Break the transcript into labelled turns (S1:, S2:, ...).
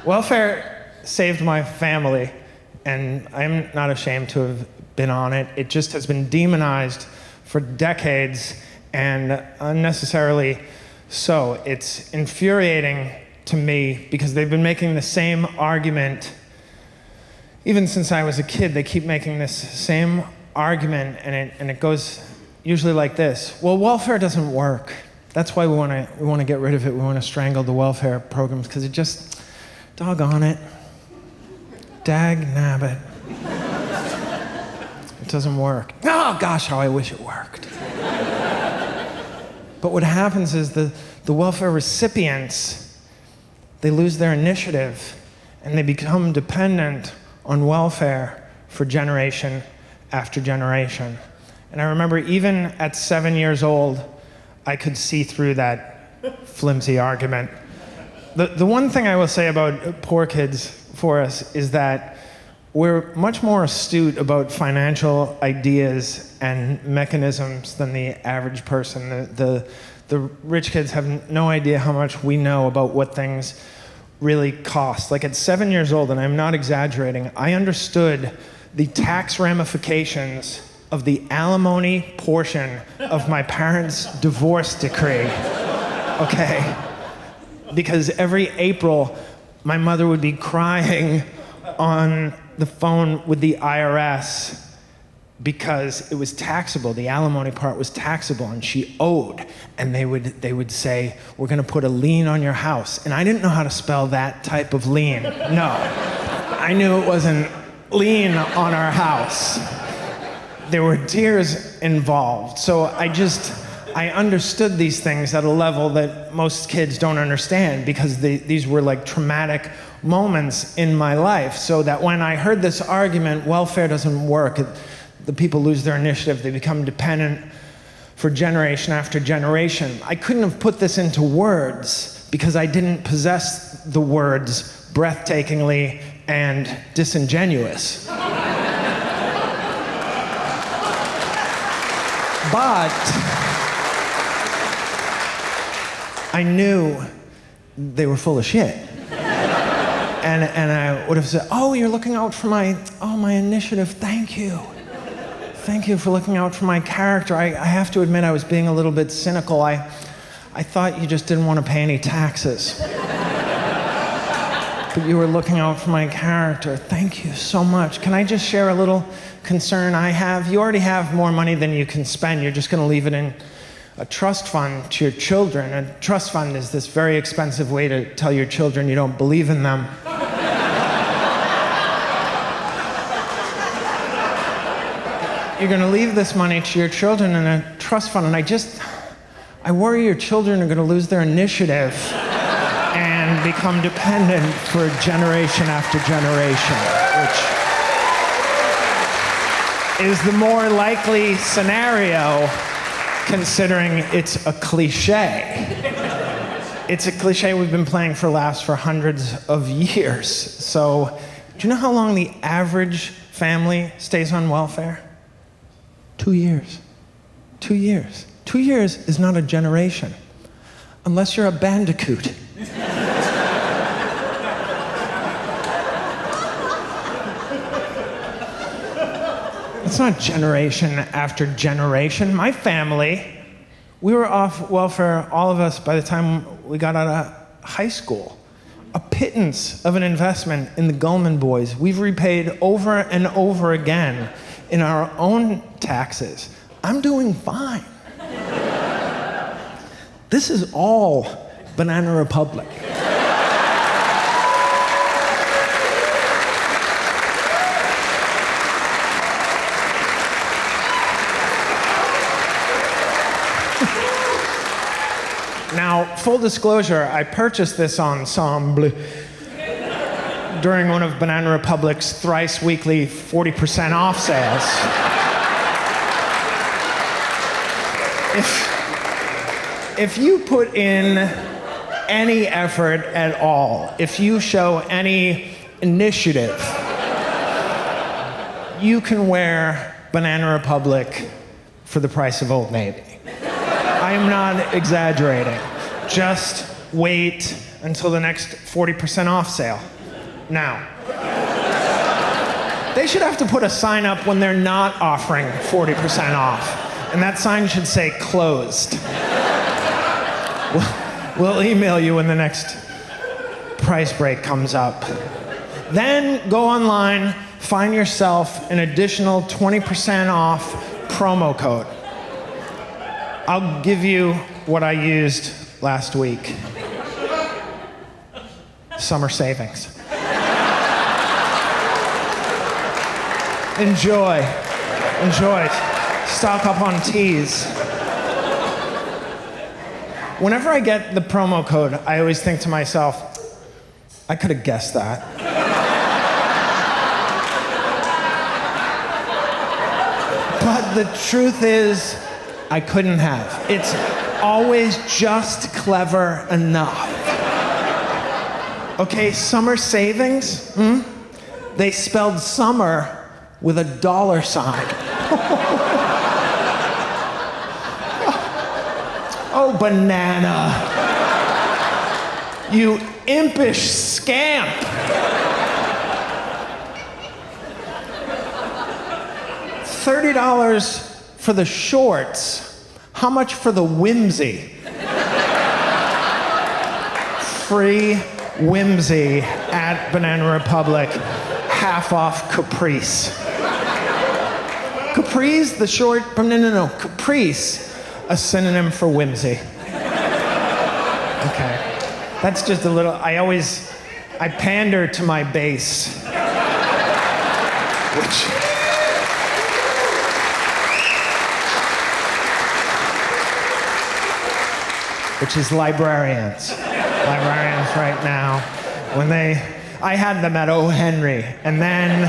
S1: Welfare saved my family, and I'm not ashamed to have been on it. It just has been demonized for decades, and unnecessarily so. It's infuriating to me because they've been making the same argument even since I was a kid. They keep making this same argument, and it goes usually like this. Well, welfare doesn't work. That's why we want to get rid of it. We want to strangle the welfare programs because it just, doggone it, dag nabbit, it doesn't work. Oh gosh, how I wish it worked. But what happens is the welfare recipients, they lose their initiative and they become dependent on welfare for generation after generation. And I remember even at 7 years old, I could see through that flimsy argument. The one thing I will say about Poor Kids for us is that we're much more astute about financial ideas and mechanisms than the average person. The rich kids have no idea how much we know about what things really cost. Like at 7 years old, and I'm not exaggerating, I understood the tax ramifications of the alimony portion of my parents' divorce decree, okay? Because every April, my mother would be crying on the phone with the IRS because it was taxable. The alimony part was taxable, and she owed. And they would say, we're gonna put a lien on your house. And I didn't know how to spell that type of lien. No, I knew it wasn't lien on our house. There were tears involved. So I understood these things at a level that most kids don't understand because these were like traumatic moments in my life. So that when I heard this argument, welfare doesn't work, the people lose their initiative, they become dependent for generation after generation. I couldn't have put this into words because I didn't possess the words breathtakingly and disingenuous. But I knew they were full of shit. And I would have said, oh, you're looking out for my initiative, thank you. Thank you for looking out for my character. I have to admit I was being a little bit cynical. I thought you just didn't want to pay any taxes. But you were looking out for my character. Thank you so much. Can I just share a little concern I have? You already have more money than you can spend. You're just going to leave it in a trust fund to your children. A trust fund is this very expensive way to tell your children you don't believe in them. You're going to leave this money to your children in a trust fund, and I worry your children are going to lose their initiative and become dependent for generation after generation, which is the more likely scenario considering it's a cliche. It's a cliche we've been playing for hundreds of years. So, do you know how long the average family stays on welfare? 2 years. 2 years. 2 years is not a generation, unless you're a bandicoot. It's not generation after generation. My family, we were off welfare, all of us, by the time we got out of high school. A pittance of an investment in the Gulman boys. We've repaid over and over again in our own taxes. I'm doing fine. This is all Banana Republic. Now, full disclosure, I purchased this ensemble during one of Banana Republic's thrice weekly 40% off sales. If you put in any effort at all, if you show any initiative, you can wear Banana Republic for the price of Old Navy. I am not exaggerating. Just wait until the next 40% off sale. Now, they should have to put a sign up when they're not offering 40% off, and that sign should say closed. We'll email you when the next price break comes up. Then go online, find yourself an additional 20% off promo code. I'll give you what I used last week. Summer savings. Enjoy. Stock up on teas. Whenever I get the promo code, I always think to myself, I could have guessed that. But the truth is, I couldn't have. It's always just clever enough. Okay, summer savings, they spelled summer with a dollar sign. Oh, banana. You impish scamp. $30 for the shorts. How much for the whimsy? Free whimsy at Banana Republic. Half off Caprice. Caprice, the short, no. Caprice, a synonym for whimsy. Okay. That's just a little, I pander to my base. Which is librarians. Librarians right now. I had them at O. Henry, and then